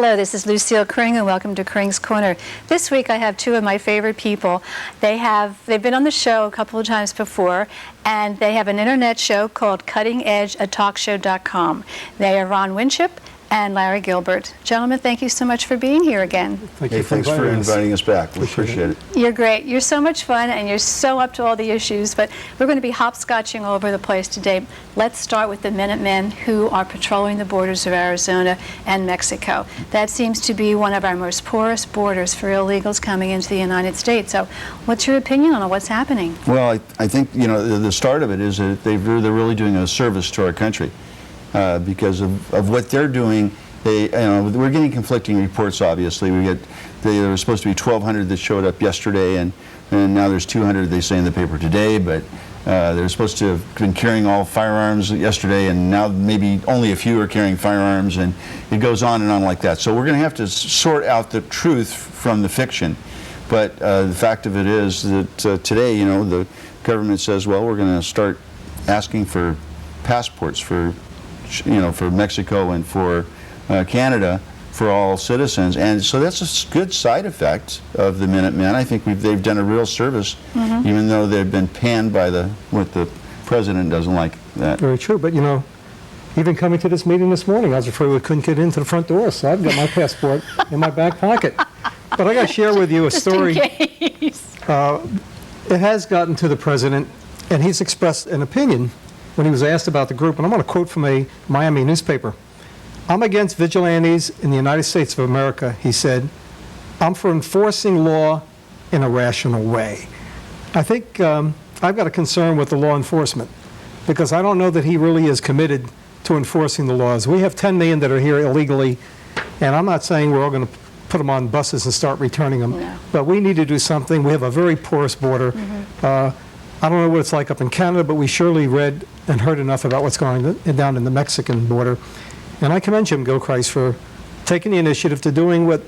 Hello, this is Lucille Kring, and welcome to KRINGS Corner. This week I have two of my favorite people. They've been on the show a couple of times before, and they have an internet show called Cutting Edge, a talkshow.com. They are Ron Winship and Larry Gilbert. Gentlemen, thank you so much for being here again. Thanks for inviting us back. We appreciate it. You're great. You're so much fun, and you're so up to all the issues, but we're going to be hopscotching all over the place today. Let's start with the Minutemen, who are patrolling the borders of Arizona and Mexico. That seems to be one of our most porous borders for illegals coming into the United States. So what's your opinion on what's happening? Well, I think, you know, the start of it is that they're really doing a service to our country. Because of what they're doing. We're getting conflicting reports, obviously. There were supposed to be 1,200 that showed up yesterday, and now there's 200, they say in the paper today, but they're supposed to have been carrying all firearms yesterday, and now maybe only a few are carrying firearms, and it goes on and on like that. So we're going to have to sort out the truth from the fiction. But the fact of it is that today, you know, the government says, well, we're going to start asking for passports for Mexico and for Canada for all citizens, and so that's a good side effect of the Minutemen. I think they've done a real service, even though they've been panned by what the president doesn't like that. Very true, but you know, even coming to this meeting this morning, I was afraid we couldn't get into the front door, so I've got my passport in my back pocket. But I got to share with you a story. Just in case. It has gotten to the president, and he's expressed an opinion when he was asked about the group, and I'm going to quote from a Miami newspaper. "I'm against vigilantes in the United States of America," he said. "I'm for enforcing law in a rational way." I think I've got a concern with the law enforcement, because I don't know that he really is committed to enforcing the laws. We have 10 million that are here illegally, and I'm not saying we're all going to put them on buses and start returning them, no. But we need to do something. We have a very porous border. I don't know what it's like up in Canada, but we surely read and heard enough about what's going down in the Mexican border. And I commend Jim Gilchrist for taking the initiative to doing what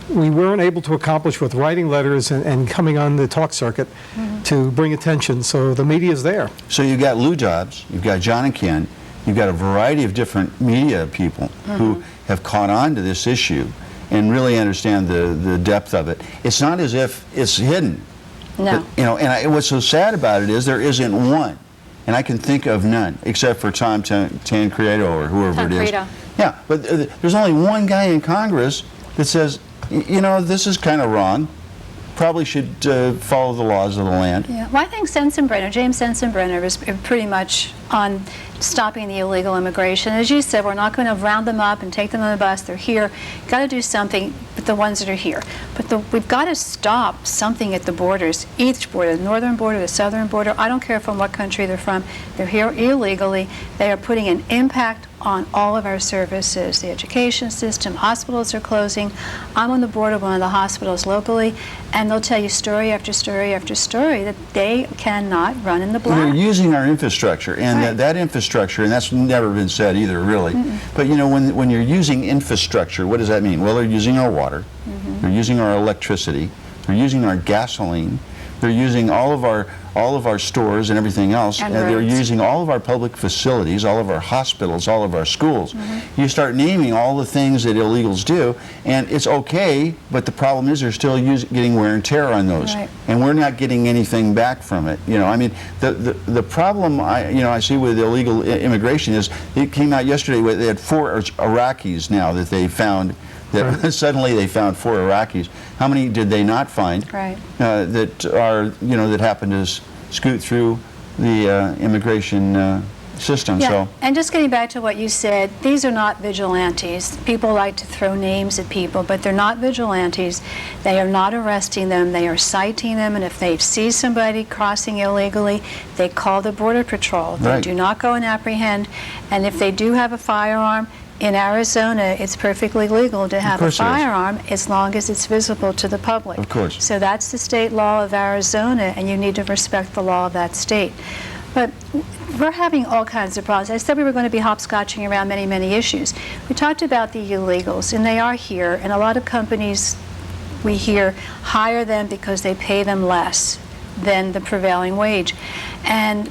we weren't able to accomplish with writing letters and coming on the talk circuit to bring attention. So the media is there. So you've got Lou Dobbs, you've got John and Ken, you've got a variety of different media people who have caught on to this issue and really understand the depth of it. It's not as if it's hidden. No. But, what's so sad about it is there isn't one, and I can think of none, except for Tom Tancredo or whoever it is. Yeah, but there's only one guy in Congress that says, you know, this is kind of wrong. Probably should follow the laws of the land. Yeah, well, I think James Sensenbrenner is pretty much on stopping the illegal immigration. As you said, we're not going to round them up and take them on the bus. They're here. Got to do something with the ones that are here. But we've got to stop something at the borders, each border, the northern border, the southern border. I don't care from what country they're from. They're here illegally. They are putting an impact on all of our services, the education system. Hospitals are closing. I'm on the board of one of the hospitals locally, and they'll tell you story after story after story that they cannot run in the black. They're using our infrastructure, and that infrastructure, and that's never been said either, really. But you know, when you're using infrastructure, what does that mean? Well, they're using our water, they're using our electricity, they're using our gasoline, they're using all of our stores and everything else, and they're using all of our public facilities, all of our hospitals, all of our schools. You start naming all the things that illegals do, and it's okay, but the problem is they're still getting wear and tear on those, and we're not getting anything back from it. You know, I mean, the problem I see with illegal immigration is it came out yesterday. They had 4 Iraqis now that they found. That suddenly they found 4 Iraqis. How many did they not find that are, that happen to scoot through the immigration system? Yeah. So. And just getting back to what you said, these are not vigilantes. People like to throw names at people, but they're not vigilantes. They are not arresting them. They are citing them, and if they see somebody crossing illegally, they call the Border Patrol. They do not go and apprehend, and if they do have a firearm, in Arizona, it's perfectly legal to have a firearm as long as it's visible to the public. Of course. So that's the state law of Arizona, and you need to respect the law of that state. But we're having all kinds of problems. I said we were going to be hopscotching around many, many issues. We talked about the illegals, and they are here, and a lot of companies we hear hire them because they pay them less than the prevailing wage. And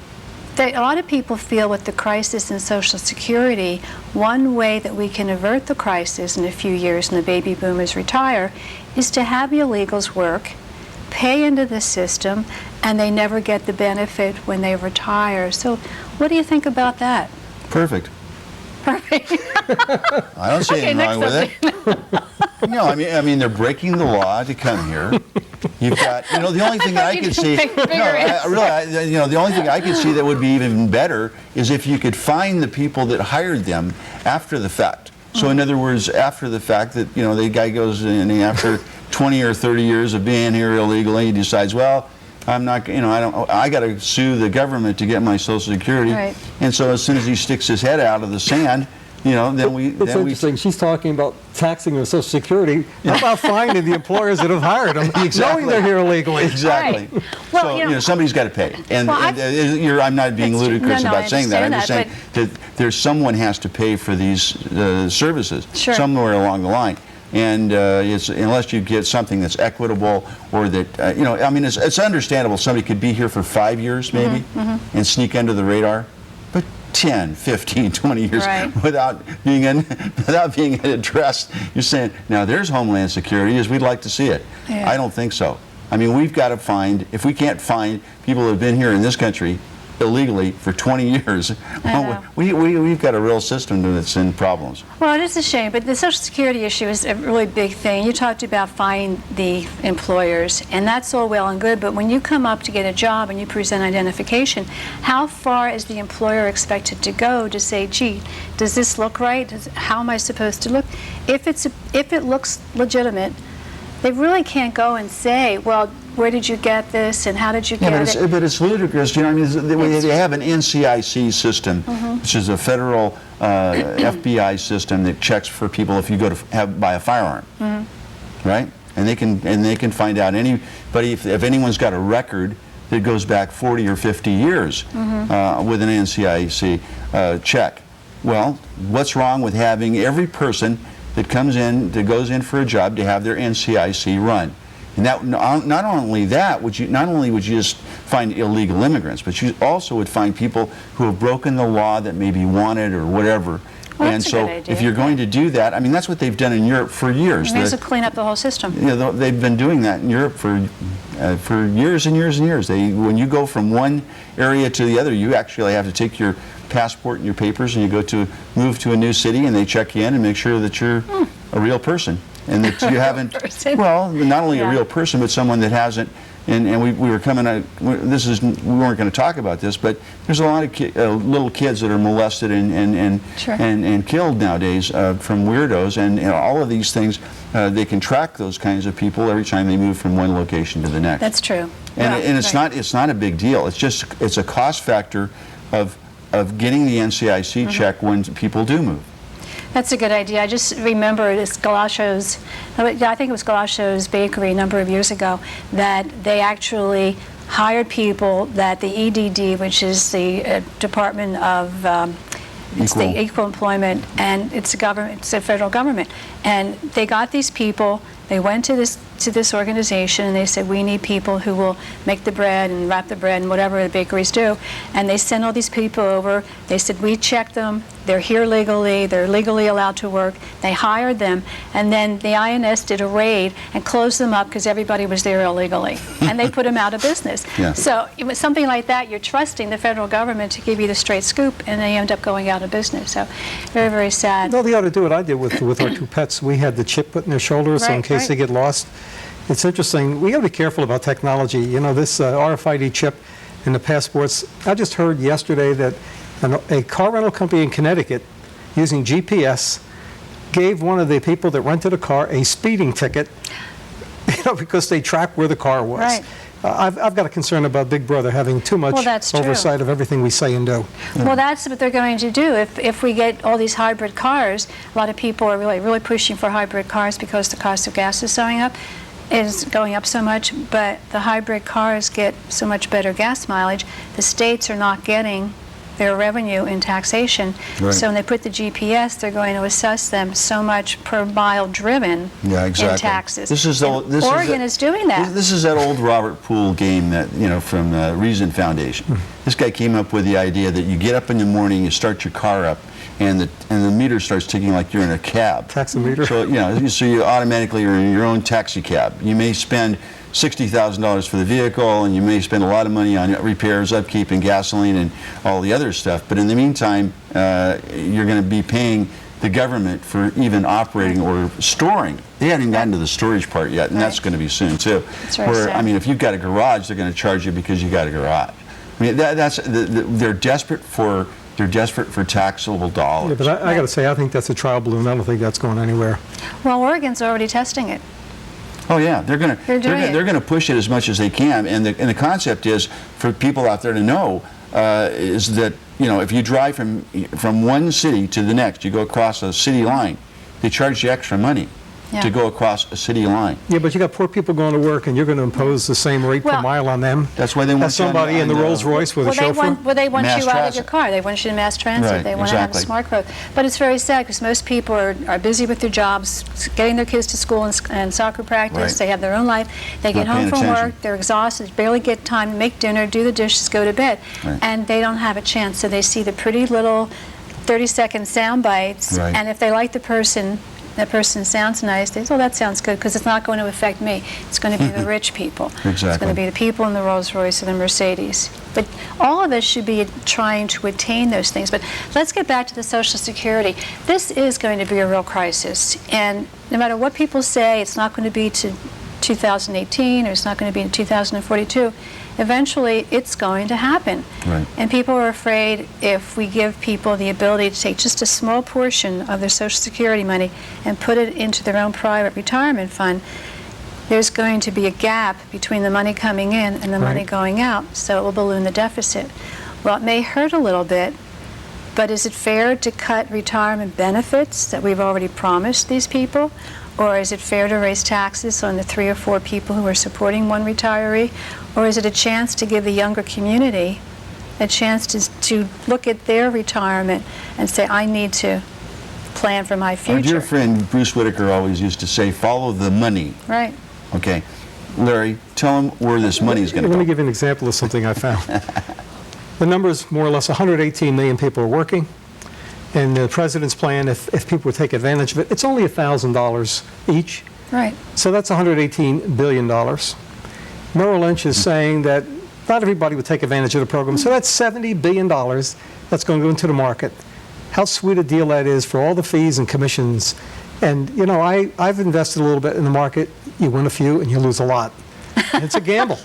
A lot of people feel with the crisis in Social Security, one way that we can avert the crisis in a few years and the baby boomers retire is to have the illegals work, pay into the system, and they never get the benefit when they retire. So what do you think about that? Perfect. Perfect. I don't see anything wrong with it. No, I mean, they're breaking the law to come here. You've got, the only thing I could see, the only thing I could see that would be even better is if you could find the people that hired them after the fact. So in other words, after the fact that, the guy goes in after 20 or 30 years of being here illegally, he decides, well, I'm not, I got to sue the government to get my Social Security. Right. And so as soon as he sticks his head out of the sand, then we... It's interesting. She's talking about taxing their Social Security. How about finding the employers that have hired them, knowing they're here illegally? Exactly. Right. Well, So, somebody's got to pay. And, I'm not being ludicrous about saying that. I'm just saying that there's someone has to pay for these services somewhere along the line. And unless you get something that's equitable or that, I mean, it's understandable somebody could be here for 5 years maybe and sneak under the radar. But 10, 15, 20 years without being addressed. You're saying, now there's Homeland Security as we'd like to see it. Yeah. I don't think so. I mean, we've got to find, if we can't find people who have been here in this country illegally for 20 years, we've got a real system that's in problems. Well, it is a shame, but the Social Security issue is a really big thing. You talked about finding the employers, and that's all well and good, but when you come up to get a job and you present identification, how far is the employer expected to go to say, gee, does this look right? How am I supposed to look? If it looks legitimate, they really can't go and say, well, where did you get this and how did you get it? But it's ludicrous. They have an NCIC system, which is a federal FBI system that checks for people if you go to buy a firearm, right? And they can find out anybody if anyone's got a record that goes back 40 or 50 years with an NCIC check. Well, what's wrong with having every person that goes in for a job to have their NCIC run? And that, not only would you just find illegal immigrants, but you also would find people who have broken the law that may be wanted or whatever. Well, and so if you're going to do that, I mean, that's what they've done in Europe for years. They to clean up the whole system. They've been doing that in Europe for years and years and years. When you go from one area to the other, you actually have to take your passport and your papers and you move to a new city and they check you in and make sure that you're a real person. And that you haven't, well, not only a real person, but someone that hasn't, and we were coming out, we weren't going to talk about this, but there's a lot of little kids that are molested and killed nowadays from weirdos, and all of these things, they can track those kinds of people every time they move from one location to the next. That's true. And it's not a big deal. It's a cost factor of getting the NCIC check when people do move. That's a good idea. I just remember this Galacio's, I think it was Galacio's Bakery a number of years ago, that they actually hired people that the EDD, which is the Department of the Equal Employment, and it's a federal government, and they got these people. They went to this organization and they said, we need people who will make the bread and wrap the bread and whatever the bakeries do. And they sent all these people over. They said, we checked them. They're here legally. They're legally allowed to work. They hired them. And then the INS did a raid and closed them up because everybody was there illegally. And they put them out of business. Yeah. So it was something like that. You're trusting the federal government to give you the straight scoop, and they end up going out of business. So very, very sad. No, they ought to do what I did with our two pets. We had the chip put in their shoulders so in case they get lost. It's interesting. We got to be careful about technology. You know, this RFID chip in the passports. I just heard yesterday that a car rental company in Connecticut, using GPS, gave one of the people that rented a car a speeding ticket, because they tracked where the car was. Right. I've got a concern about Big Brother having too much oversight of everything we say and do. Well, that's what they're going to do. If we get all these hybrid cars, a lot of people are really pushing for hybrid cars because the cost of gas is going up so much, but the hybrid cars get so much better gas mileage. The states are not getting their revenue in taxation. Right. So when they put the GPS, they're going to assess them so much per mile driven Yeah, exactly. in taxes. This is And Oregon is doing that. This is that old Robert Poole game that, from the Reason Foundation. This guy came up with the idea that you get up in the morning, you start your car up, and the meter starts ticking like you're in a cab. Taximeter. So, so you automatically are in your own taxi cab. You may spend $60,000 for the vehicle, and you may spend a lot of money on repairs, upkeep, and gasoline, and all the other stuff. But in the meantime, you're going to be paying the government for even operating or storing. They haven't gotten to the storage part yet, and that's going to be soon too. That's very sad. I mean, if you've got a garage, they're going to charge you because you got a garage. I mean, they're desperate for taxable dollars. Yeah, but I got to say, I think that's a trial balloon. I don't think that's going anywhere. Well, Oregon's already testing it. Oh yeah, they're going to push it as much as they can, and the concept is for people out there to know is that if you drive from one city to the next, you go across a city line, they charge you extra money to go across a city line. Yeah, but you got poor people going to work, and you're going to impose the same rate per mile on them. That's why they want somebody in the Rolls Royce with a chauffeur. They want mass you out of transit. your car. They want you in mass transit. Right, they want to have a exactly. smart growth. But it's very sad because most people are busy with their jobs, getting their kids to school and soccer practice. Right. They have their own life. They get Not home paying from attention. work. They're exhausted. Barely get time to make dinner, do the dishes, go to bed. Right. And they don't have a chance. So they see the pretty little 30-second sound bites. Right. And if they like the person, that person sounds nice, they say, oh, that sounds good, because it's not going to affect me. It's going to be the rich people. It's Exactly. going to be the people in the Rolls Royce and the Mercedes. But all of us should be trying to attain those things. But let's get back to the Social Security. This is going to be a real crisis. And no matter what people say, it's not going to be to 2018 or it's not going to be in 2042. Eventually, it's going to happen. Right. And people are afraid if we give people the ability to take just a small portion of their Social Security money and put it into their own private retirement fund, there's going to be a gap between the money coming in and the money going out, so it will balloon the deficit. Well, it may hurt a little bit, but is it fair to cut retirement benefits that we've already promised these people? Or is it fair to raise taxes on the 3 or 4 people who are supporting one retiree? Or is it a chance to give the younger community a chance to look at their retirement and say, I need to plan for my future? Our dear friend Bruce Whitaker always used to say, follow the money. Right. Okay. Larry, tell him where this money is going to go. Let me give you an example of something I found. The number is more or less 118 million people are working. And the president's plan, if people would take advantage of it, it's only $1,000 each. Right. So that's $118 billion. Merrill Lynch is saying that not everybody would take advantage of the program. So that's $70 billion that's going to go into the market. How sweet a deal that is for all the fees and commissions. And, I've invested a little bit in the market. You win a few and you lose a lot. And it's a gamble.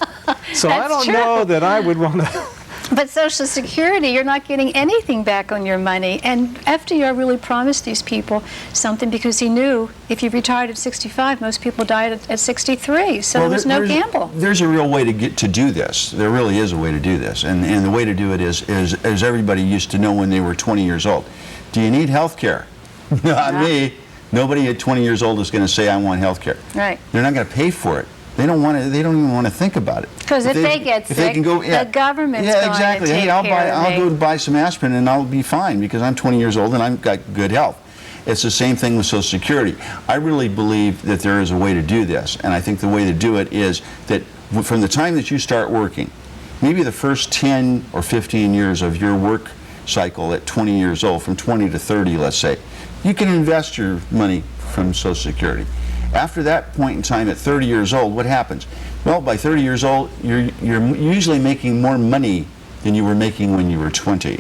So I don't know that I would want to... But Social Security, you're not getting anything back on your money. And FDR really promised these people something because he knew if you retired at 65, most people died at 63. So there was no gamble. There's a real way to do this. There really is a way to do this. And the way to do it is as everybody used to know when they were 20 years old. Do you need health care? Not me. Nobody at 20 years old is going to say, I want health care. Right. They're not going to pay for it. They don't want to. They don't even want to think about it. Because if they get sick, the government's going to take I'll care of me. go buy some aspirin and I'll be fine because I'm 20 years old and I've got good health. It's the same thing with Social Security. I really believe that there is a way to do this, and I think the way to do it is that from the time that you start working, maybe the first 10 or 15 years of your work cycle at 20 years old, from 20 to 30, let's say, you can invest your money from Social Security. After that point in time, at 30 years old, what happens? Well, by 30 years old, you're usually making more money than you were making when you were 20.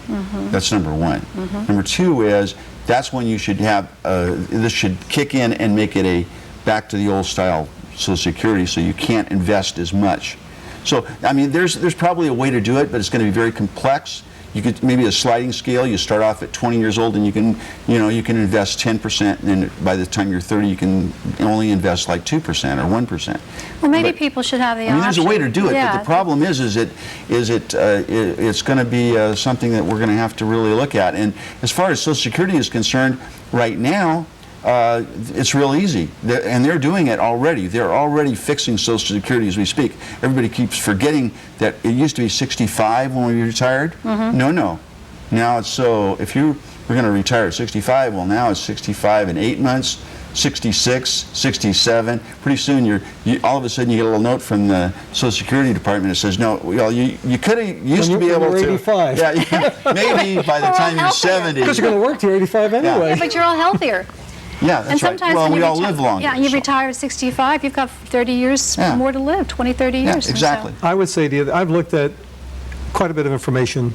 That's number one. Number two is that's when you should have, this should kick in and make it back to the old style Social Security, so you can't invest as much. So, I mean, there's probably a way to do it, but it's going to be very complex. You could maybe a sliding scale. You start off at 20 years old, and you can invest 10%, and then by the time you're 30, you can only invest like 2% or 1%. Well, maybe people should have the option. There's a way to do it, yeah. but the problem is it's going to be something that we're going to have to really look at. And as far as Social Security is concerned, right now, it's real easy, and they're doing it already. They're already fixing Social Security as we speak. Everybody keeps forgetting that it used to be 65 when we retired. No. Now it's so, if you were going to retire at 65, well, now it's 65 in 8 months, 66, 67. Pretty soon, all of a sudden, you get a little note from the Social Security Department that says, no, well, you could have used to be able to. 85. Yeah, maybe by the time you're 70. Because you're going to work till 85 anyway. Yeah, but you're all healthier. Yeah, that's And sometimes right. Well, when we you all live longer. Yeah, and you so. retire at 65, you've got 30 years Yeah. more to live, 20, 30 years. Yeah, And so- exactly. I would say to you that I've looked at quite a bit of information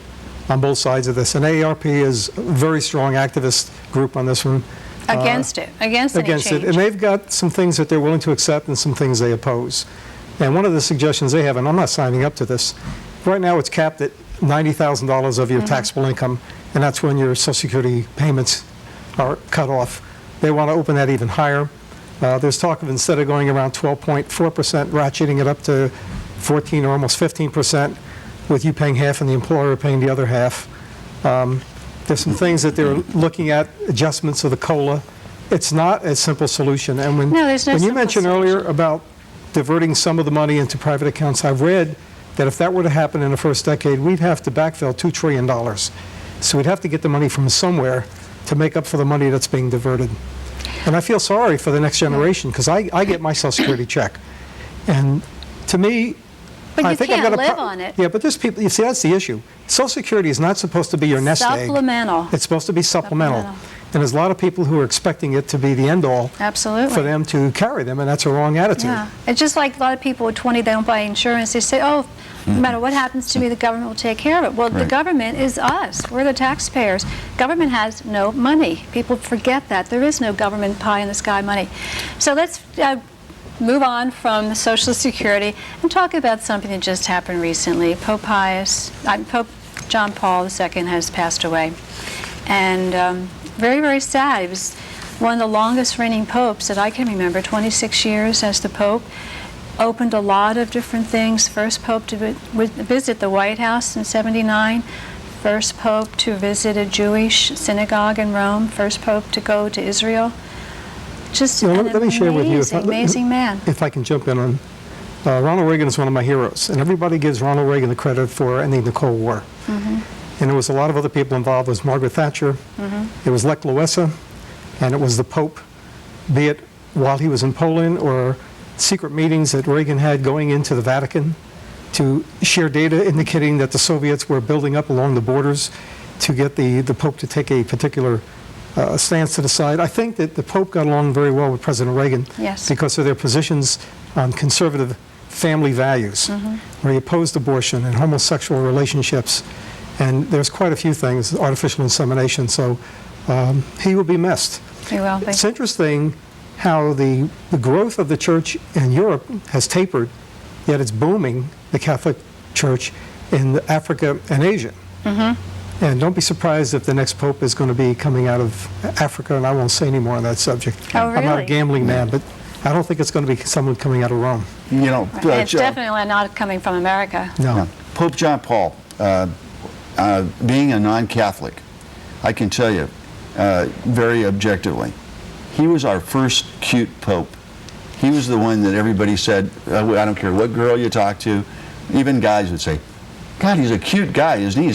on both sides of this, and AARP is a very strong activist group on this one. Against it, against any change. And they've got some things that they're willing to accept and some things they oppose. And one of the suggestions they have, and I'm not signing up to this, right now it's capped at $90,000 of your taxable income, and that's when your Social Security payments are cut off. They want to open that even higher. There's talk of, instead of going around 12.4%, ratcheting it up to 14 or almost 15%, with you paying half and the employer paying the other half. There's some things that they're looking at, adjustments of the COLA. It's not a simple solution. And when, No, there's no when you simple mentioned solution. earlier about diverting some of the money into private accounts, I've read that if that were to happen in the first decade, we'd have to backfill $2 trillion. So we'd have to get the money from somewhere to make up for the money that's being diverted. And I feel sorry for the next generation, because I get my Social Security check. And to me, But I you think I've can't got a live on it. Yeah, but there's people, you see, that's the issue. Social Security is not supposed to be your nest egg. Supplemental. It's supposed to be supplemental. Supplemental. And there's a lot of people who are expecting it to be the end-all Absolutely. for them to carry them, and that's a wrong attitude. Yeah. It's just like a lot of people at 20, they don't buy insurance. They say, oh, no matter what happens to me, the government will take care of it. Well, the Right. government is us. We're the taxpayers. Government has no money. People forget that. There is no government pie-in-the-sky money. So let's move on from Social Security and talk about something that just happened recently. Pope John Paul II has passed away. And very, very sad. He was one of the longest reigning popes that I can remember, 26 years as the Pope. Opened a lot of different things. First Pope to visit the White House in '79. First Pope to visit a Jewish synagogue in Rome. First Pope to go to Israel. Just You know, an let me share with you, amazing man. if I can jump in on, Ronald Reagan is one of my heroes, and everybody gives Ronald Reagan the credit for ending the Cold War. And there was a lot of other people involved. It was Margaret Thatcher, it was Lech Walesa, and it was the Pope, be it while he was in Poland or secret meetings that Reagan had going into the Vatican to share data indicating that the Soviets were building up along the borders to get the Pope to take a particular stance to the side. I think that the Pope got along very well with President Reagan Yes. because of their positions on conservative family values, where he opposed abortion and homosexual relationships. And there's quite a few things, artificial insemination, so he will be missed. He will be. It's interesting how the growth of the church in Europe has tapered, yet it's booming, the Catholic Church, in Africa and Asia. And don't be surprised if the next pope is going to be coming out of Africa, and I won't say any more on that subject. Oh, I'm not a really? gambling man, but I don't think it's going to be someone coming out of Rome. You know, And it's definitely not coming from America. No. Pope John Paul, being a non-Catholic, I can tell you very objectively, he was our first cute pope. He was the one that everybody said, I don't care what girl you talk to, even guys would say, God, he's a cute guy, isn't he?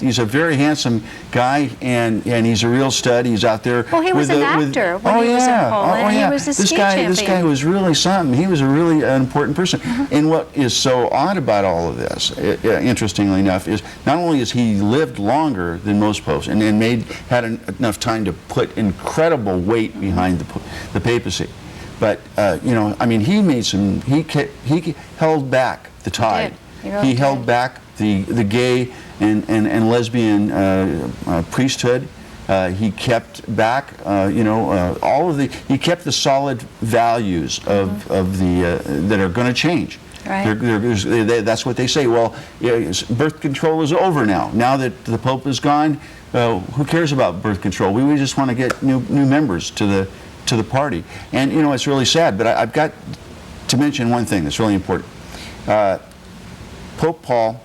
He's a very handsome guy, and he's a real stud. He's out there. Well, he was an actor when he was in Poland. He was a ski This guy champion. was really something. He was a really important person. And what is so odd about all of this, interestingly enough, is not only has he lived longer than most popes and had enough time to put incredible weight behind the papacy, but you know, I mean, he held back the tide. He really He held did. back the gay and lesbian priesthood. He kept back, he kept the solid values of that are going to change. Right. That's what they say. Well, birth control is over now. Now that the Pope is gone, who cares about birth control? We just want to get new members to the party. And you know, it's really sad. But I've got to mention one thing that's really important. Pope Paul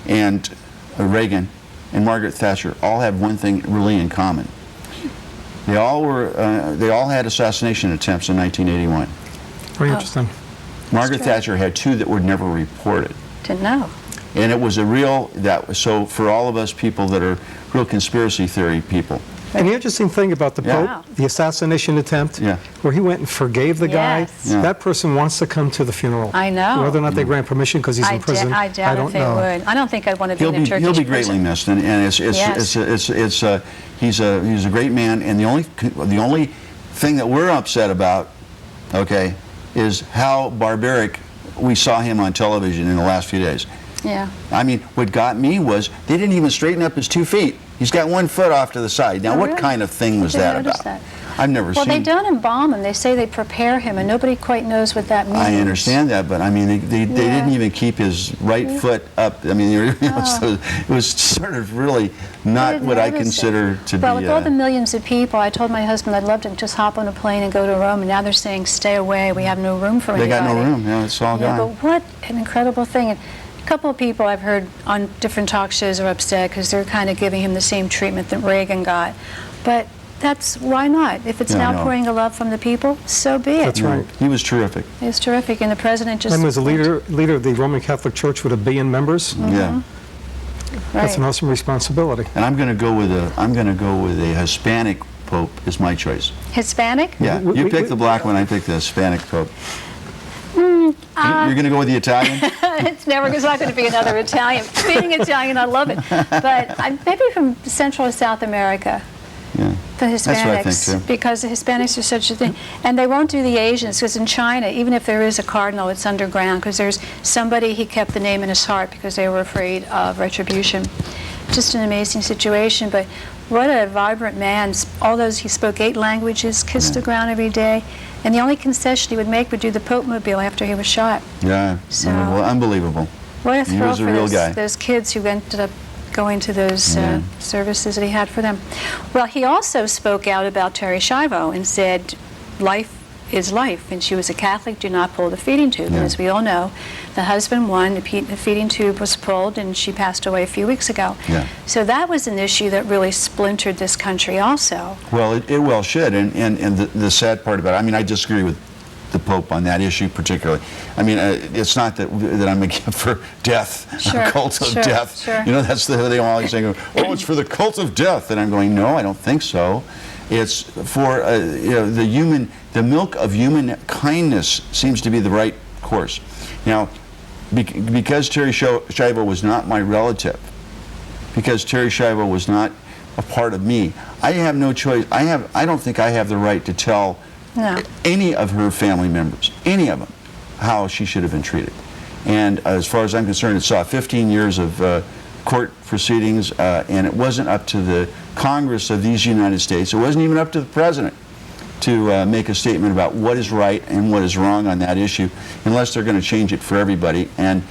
and Reagan and Margaret Thatcher all have one thing really in common. They all had assassination attempts in 1981. Very interesting. Margaret true. Thatcher had two that were never reported. Didn't know. And it was so for all of us people that are real conspiracy theory people. And the interesting thing about the Yeah. Pope, the assassination attempt, Yeah. where he went and forgave the guy, Yes. Yeah. that person wants to come to the funeral. I know. Whether or not they grant permission because he's in prison, I doubt don't if they know. would. I don't think I'd want to be in a Turkish He'll be prison. greatly missed, and Yes. he's a great man. And the only thing that we're upset about, okay, is how barbaric we saw him on television in the last few days. Yeah. I mean, what got me was they didn't even straighten up his 2 feet. He's got 1 foot off to the side. Now, Oh, what really? kind of thing was I didn't that notice about? that. I've never Well, they seen. don't embalm him. They say they prepare him, and nobody quite knows what that means. I understand that, but I mean, they didn't even keep his right foot up. I mean, so it was sort of really not didn't what I notice it. consider to Well, be. with all the millions of people, I told my husband I'd love to just hop on a plane and go to Rome, and now they're saying stay away. We have no room for They anybody. got no room. Yeah, it's all Yeah, gone. but what an incredible thing. And a couple of people I've heard on different talk shows are upset because they're kind of giving him the same treatment that Reagan got. But that's, why not? If it's Yeah, I now know. pouring the love from the people, so be it. That's right. He was terrific. It's terrific, and the president just... And was a leader of the Roman Catholic Church with 1 billion members. Yeah. That's an Right. awesome responsibility. And I'm going to go with a Hispanic pope is my choice. Hispanic? Yeah. You pick the black one. I pick the Hispanic pope. You're going to go with the Italian? It's not going to be another Italian. Being Italian, I love it. But maybe from Central or South America. Yeah. The Hispanics, That's what I think, too. because the Hispanics are such a thing. And they won't do the Asians, because in China, even if there is a cardinal, it's underground, because there's somebody, he kept the name in his heart because they were afraid of retribution. Just an amazing situation, but what a vibrant man. He spoke 8 languages, kissed the ground every day, and the only concession he would make would do the Pope Mobile after he was shot. Yeah. So- Well, unbelievable. What a He thrill was a for real guy. those kids who ended up going to those Yeah. services that he had for them. Well, he also spoke out about Terry Schiavo and said, life is life, and she was a Catholic, do not pull the feeding tube. Yeah. And as we all know, the husband won, the feeding tube was pulled, and she passed away a few weeks ago. Yeah. So that was an issue that really splintered this country also. Well, it well should, and the sad part about it, I mean, I disagree with the Pope on that issue particularly. I mean, it's not that I'm for death, Sure, a cult of sure, death. sure. You know, that's they always say, oh, it's for the cult of death, and I'm going, no, I don't think so. It's for the milk of human kindness seems to be the right course. Now, because Terry Schiavo was not my relative, because Terry Schiavo was not a part of me, I have no choice. I don't think I have the right to tell any of her family members, any of them, how she should have been treated. And as far as I'm concerned, it saw 15 years of court proceedings, and it wasn't up to the Congress of these United States, it wasn't even up to the President to make a statement about what is right and what is wrong on that issue, unless they're going to change it for everybody. And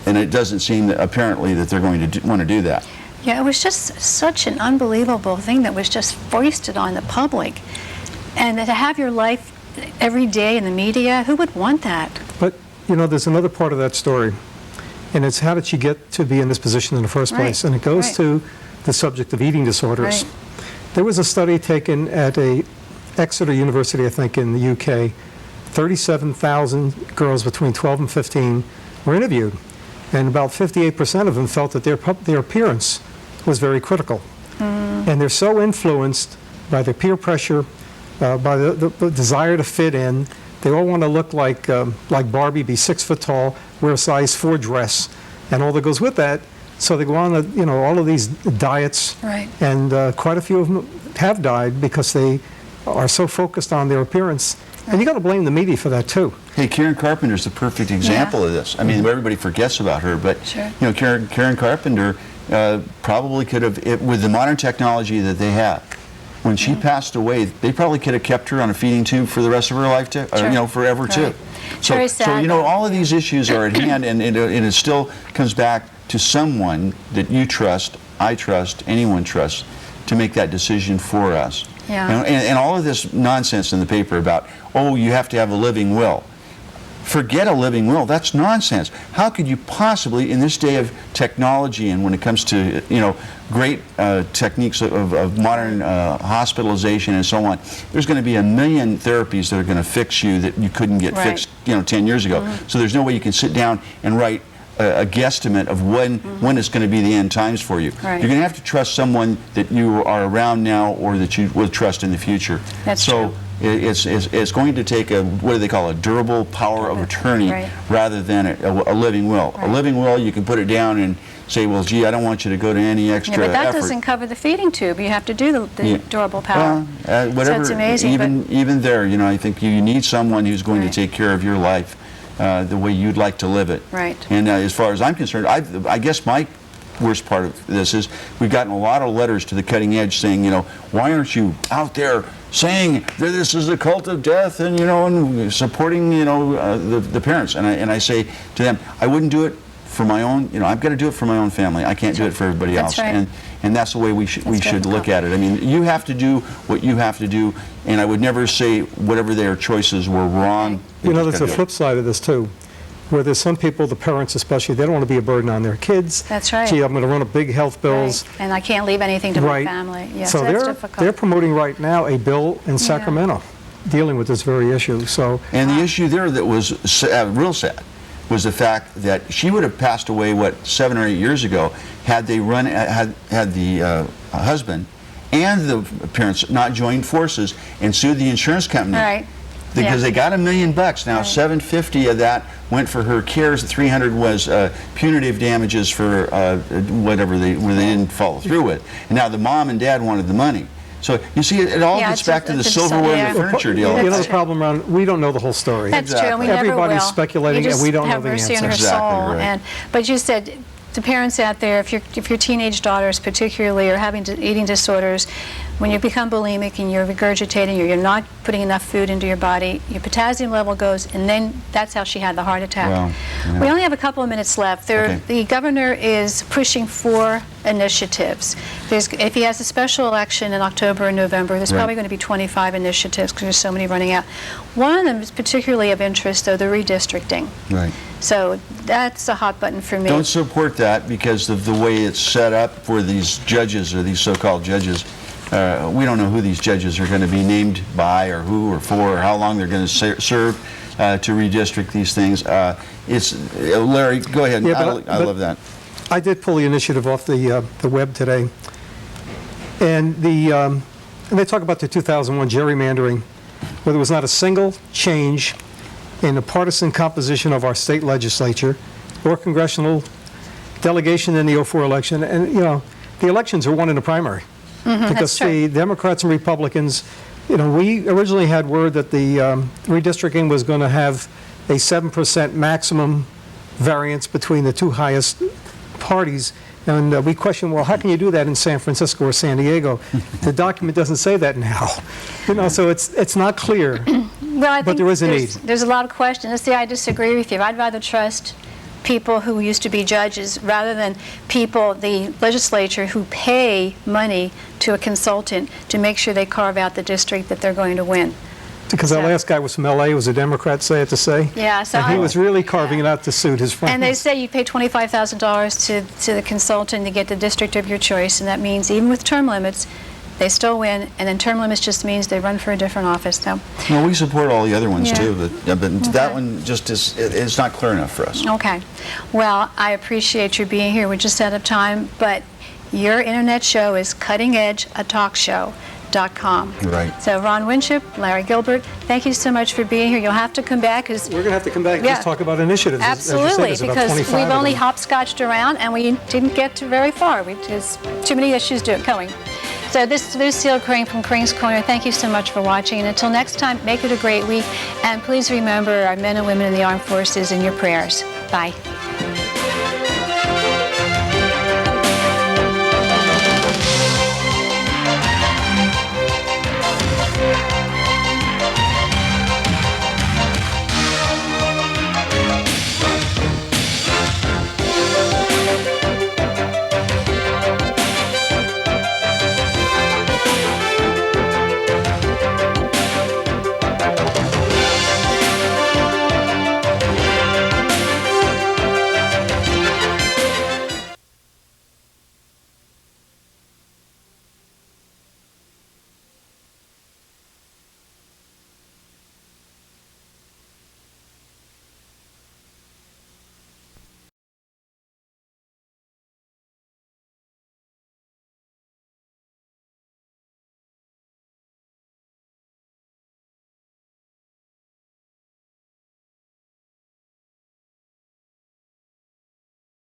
it doesn't seem that apparently that they're going to want to do that. Yeah, it was just such an unbelievable thing that was just foisted on the public. And to have your life every day in the media, who would want that? But, there's another part of that story, and it's how did she get to be in this position in the first place? Right, And it goes right. to the subject of eating disorders. Right. There was a study taken at Exeter University, I think, in the UK. 37,000 girls between 12 and 15 were interviewed, and about 58% of them felt that their appearance was very critical. And they're so influenced by the peer pressure, by the desire to fit in. They all want to look like Barbie, be 6 foot tall, wear a size 4 dress, and all that goes with that. So they go on, all of these diets, Right. and quite a few of them have died because they are so focused on their appearance. And you got to blame the media for that too. Hey, Karen Carpenter's the perfect example of this. I mean, everybody forgets about her, but Sure. Karen Carpenter probably could have, with the modern technology that they have, when she passed away, they probably could have kept her on a feeding tube for the rest of her life too, Sure. forever too. Right. Very sad, though. all of these issues are at hand, and it still comes back to someone that you trust, I trust, anyone trusts, to make that decision for us. Yeah. And all of this nonsense in the paper about, oh, you have to have a living will. Forget a living will. That's nonsense. How could you possibly, in this day of technology and when it comes to great techniques of modern hospitalization and so on, there's going to be a million therapies that are going to fix you that you couldn't get Right. fixed 10 years ago. So there's no way you can sit down and write a guesstimate of when it's going to be the end times for you. Right. You're going to have to trust someone that you are around now or that you will trust in the future. That's so true. It's going to take a, what do they call, a durable power of attorney Right. rather than a living will. Right. A living will, you can put it down and say, well, gee, I don't want you to go to any extra Yeah, but that effort. doesn't cover the feeding tube. You have to do the Yeah. durable power. Well, whatever. So it's amazing. Even there, you know, I think you need someone who's going Right. to take care of your life the way you'd like to live it. Right. And as far as I'm concerned, I guess my worst part of this is we've gotten a lot of letters to the cutting edge saying, you know, why aren't you out there saying that this is a cult of death and, you know, and supporting, you know, the parents. And I say to them, I wouldn't do it for my own, you know, I've got to do it for my own family. I can't do it for everybody That's else. right. And that's the way we should look difficult. at it. I mean, you have to do what you have to do, and I would never say whatever their choices were wrong. You know, just there's a gotta do flip side of this too, where there's some people, the parents especially, they don't want to be a burden on their kids. That's right. Gee, I'm going to run up big health bills. Right. And I can't leave anything to Right. my family. Yes, So that's they're difficult. promoting right now a bill in Sacramento dealing with this very issue. So And the issue there that was real sad was the fact that she would have passed away, what, 7 or 8 years ago, had they had the husband and the parents not joined forces and sued the insurance company. Right. Because Yeah. they got $1 million. Now, Right. $750 of that went for her cares. $300 was punitive damages for whatever they didn't follow through with. And now the mom and dad wanted the money. So you see, it all Yeah, gets it's back to the it's silverware yeah. and the furniture deal. you know, That's the problem around, we don't know the whole story. That's true, and we Exactly. never will. Everybody's speculating, You and we just don't know have the mercy on answer. her Exactly soul. right. But you said, the parents out there, if your teenage daughters particularly are having eating disorders, when you become bulimic and you're regurgitating or you're not putting enough food into your body, your potassium level goes, and then that's how she had the heart attack. Wow, yeah. We only have a couple of minutes left. Okay. The governor is pushing 4 initiatives. If he has a special election in October and November, there's Right. probably going to be 25 initiatives because there's so many running out. One of them is particularly of interest, though, the redistricting. Right. So that's a hot button for me. Don't support that because of the way it's set up for these judges or these so-called judges. We don't know who these judges are going to be named by or who or for or how long they're going to serve to redistrict these things. Larry, go ahead. Yeah, I love that. I did pull the initiative off the web today, and they talk about the 2001 gerrymandering, where there was not a single change in the partisan composition of our state legislature or congressional delegation in the 2004 election. And, you know, the elections are won in the primary. Because that's true. the Democrats and Republicans, you know, we originally had word that the redistricting was going to have a 7% maximum variance between the two highest parties. And we questioned, well, how can you do that in San Francisco or San Diego? The document doesn't say that now. You know, so it's not clear. Well, I think there is a there's, need. there's a lot of questions. See, I disagree with you. I'd rather trust people who used to be judges rather than people, the legislature, who pay money to a consultant to make sure they carve out the district that they're going to win. Because that last guy was from L.A., was a Democrat, say it to say. Yeah, so And he was really carving it out to suit his friends. And they say you pay $25,000 to the consultant to get the district of your choice, and that means even with term limits, they still win, and then term limits just means they run for a different office. So, No, we support all the other ones Yeah. too, but that one just is, it's not clear enough for us. okay. Well, I appreciate your being here. We're just out of time, but your internet show is cuttingedgeatalkshow.com. Right. So Ron Winship, Larry Gilbert, thank you so much for being here. You'll have to come back because We're going to have to come back and Yeah. just talk about initiatives. As you said, absolutely, there's about because 25 we've of only them. hopscotched around and we didn't get to very far. There's too many issues going. So this is Lucille Kring from KRINGS Corner. Thank you so much for watching. And until next time, make it a great week. And please remember our men and women in the armed forces in your prayers. Bye.